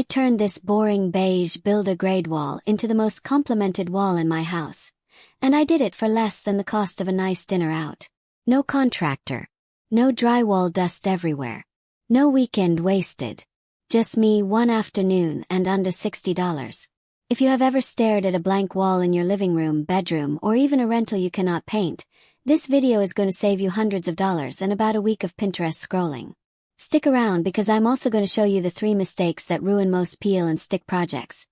I turned this boring beige builder-grade wall into the most complimented wall in my house. And I did it for less than the cost of a nice dinner out. No contractor. No drywall dust everywhere. No weekend wasted. Just me one afternoon and under $60. If you have ever stared at a blank wall in your living room, bedroom, or even a rental you cannot paint, this video is going to save you hundreds of dollars and about a week of Pinterest scrolling. Stick around because I'm also going to show you the 3 mistakes that ruin most peel and stick projects.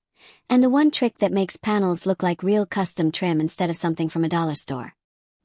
And the one trick that makes panels look like real custom trim instead of something from a dollar store.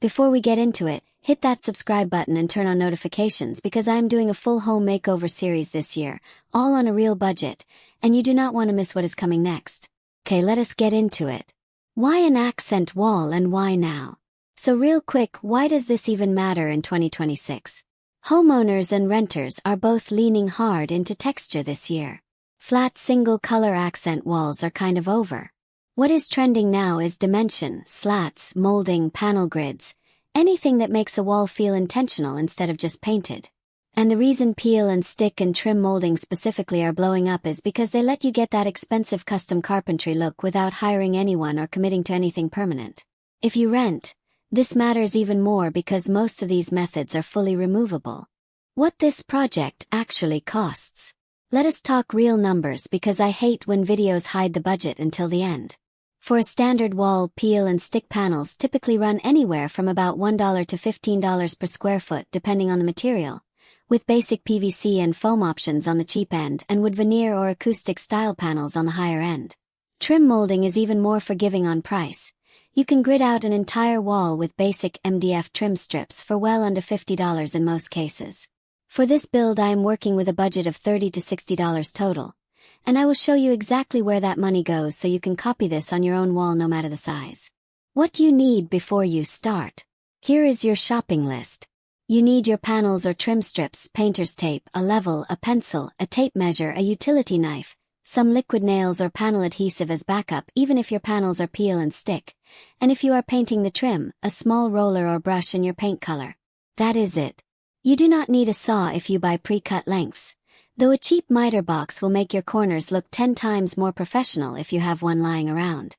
Before we get into it, hit that subscribe button and turn on notifications because I'm doing a full home makeover series this year, all on a real budget, and you do not want to miss what is coming next. Okay, let us get into it. Why an accent wall and why now? So real quick, why does this even matter in 2026? Homeowners and renters are both leaning hard into texture this year. Flat single-color accent walls are kind of over. What is trending now is dimension, slats, molding, panel grids, anything that makes a wall feel intentional instead of just painted. And the reason peel and stick and trim molding specifically are blowing up is because they let you get that expensive custom carpentry look without hiring anyone or committing to anything permanent. If you rent, this matters even more because most of these methods are fully removable. What this project actually costs. Let us talk real numbers because I hate when videos hide the budget until the end. For a standard wall, peel and stick panels typically run anywhere from about $1 to $15 per square foot depending on the material, with basic PVC and foam options on the cheap end and wood veneer or acoustic style panels on the higher end. Trim molding is even more forgiving on price. You can grid out an entire wall with basic MDF trim strips for well under $50 in most cases. For this build I am working with a budget of $30 to $60 total, and I will show you exactly where that money goes so you can copy this on your own wall no matter the size. What do you need before you start? Here is your shopping list. You need your panels or trim strips, painter's tape, a level, a pencil, a tape measure, a utility knife, some liquid nails or panel adhesive as backup even if your panels are peel and stick, and if you are painting the trim, a small roller or brush in your paint color. That is it. You do not need a saw if you buy pre-cut lengths, though a cheap miter box will make your corners look 10 times more professional if you have one lying around.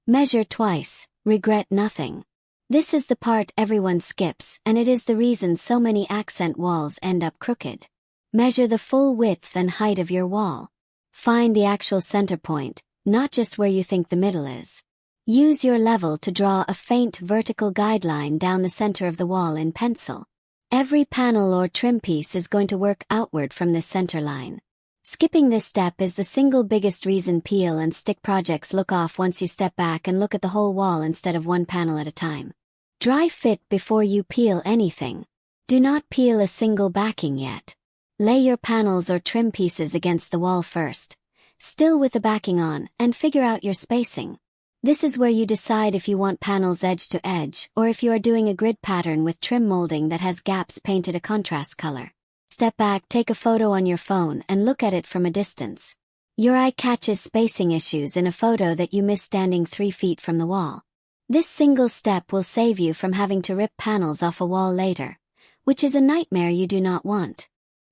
Measure twice, regret nothing. This is the part everyone skips, and it is the reason so many accent walls end up crooked. Measure the full width and height of your wall. Find the actual center point, not just where you think the middle is. Use your level to draw a faint vertical guideline down the center of the wall in pencil. Every panel or trim piece is going to work outward from this center line. Skipping this step is the single biggest reason peel and stick projects look off once you step back and look at the whole wall instead of one panel at a time. Dry fit before you peel anything. Do not peel a single backing yet. Lay your panels or trim pieces against the wall first, still with the backing on, and figure out your spacing. This is where you decide if you want panels edge to edge or if you are doing a grid pattern with trim molding that has gaps painted a contrast color. Step back, take a photo on your phone and look at it from a distance. Your eye catches spacing issues in a photo that you miss standing 3 feet from the wall. This single step will save you from having to rip panels off a wall later, which is a nightmare you do not want.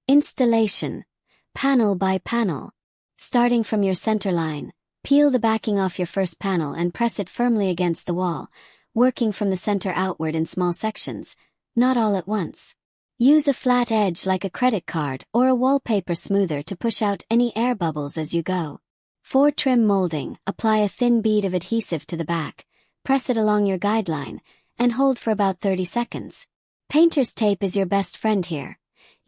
Installation. Panel by panel. Starting from your center line, peel the backing off your first panel and press it firmly against the wall, working from the center outward in small sections, not all at once. Use a flat edge like a credit card or a wallpaper smoother to push out any air bubbles as you go. For trim molding, apply a thin bead of adhesive to the back, press it along your guideline, and hold for about 30 seconds. Painter's tape is your best friend here.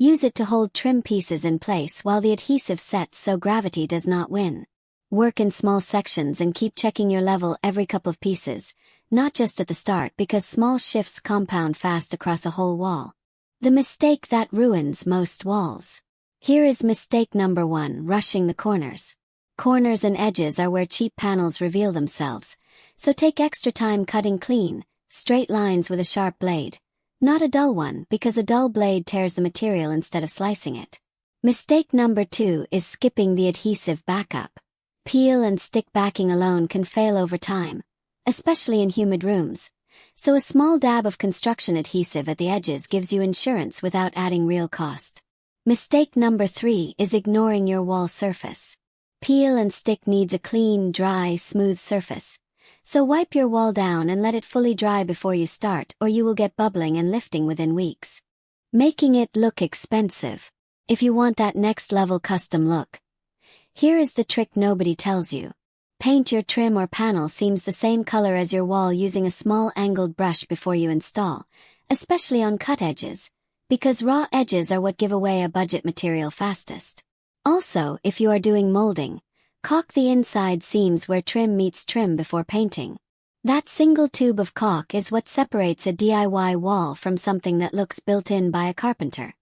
Use it to hold trim pieces in place while the adhesive sets so gravity does not win. Work in small sections and keep checking your level every couple of pieces, not just at the start because small shifts compound fast across a whole wall. The mistake that ruins most walls. Here is mistake number 1, rushing the corners. Corners and edges are where cheap panels reveal themselves, so take extra time cutting clean, straight lines with a sharp blade. Not a dull one because a dull blade tears the material instead of slicing it. Mistake number 2 is skipping the adhesive backup. Peel and stick backing alone can fail over time, especially in humid rooms, so a small dab of construction adhesive at the edges gives you insurance without adding real cost. Mistake number 3 is ignoring your wall surface. Peel and stick needs a clean, dry, smooth surface. So wipe your wall down and let it fully dry before you start, or you will get bubbling and lifting within weeks, making it look expensive. If you want that next level custom look, here is the trick nobody tells you. Paint your trim or panel seams the same color as your wall using a small angled brush before you install, especially on cut edges, because raw edges are what give away a budget material fastest. Also, if you are doing molding, caulk the inside seams where trim meets trim before painting. That single tube of caulk is what separates a DIY wall from something that looks built in by a carpenter.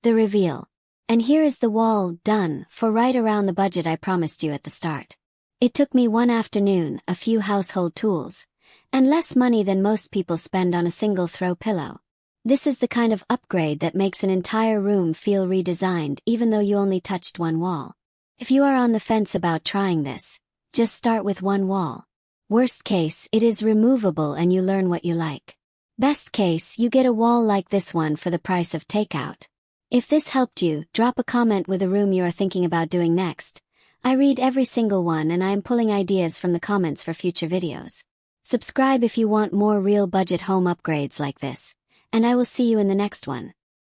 The reveal. And here is the wall done for right around the budget I promised you at the start. It took me one afternoon, a few household tools, and less money than most people spend on a single throw pillow. This is the kind of upgrade that makes an entire room feel redesigned even though you only touched one wall. If you are on the fence about trying this, just start with one wall. Worst case, it is removable and you learn what you like. Best case, you get a wall like this one for the price of takeout. If this helped you, drop a comment with a room you are thinking about doing next. I read every single one and I am pulling ideas from the comments for future videos. Subscribe if you want more real budget home upgrades like this, and I will see you in the next one.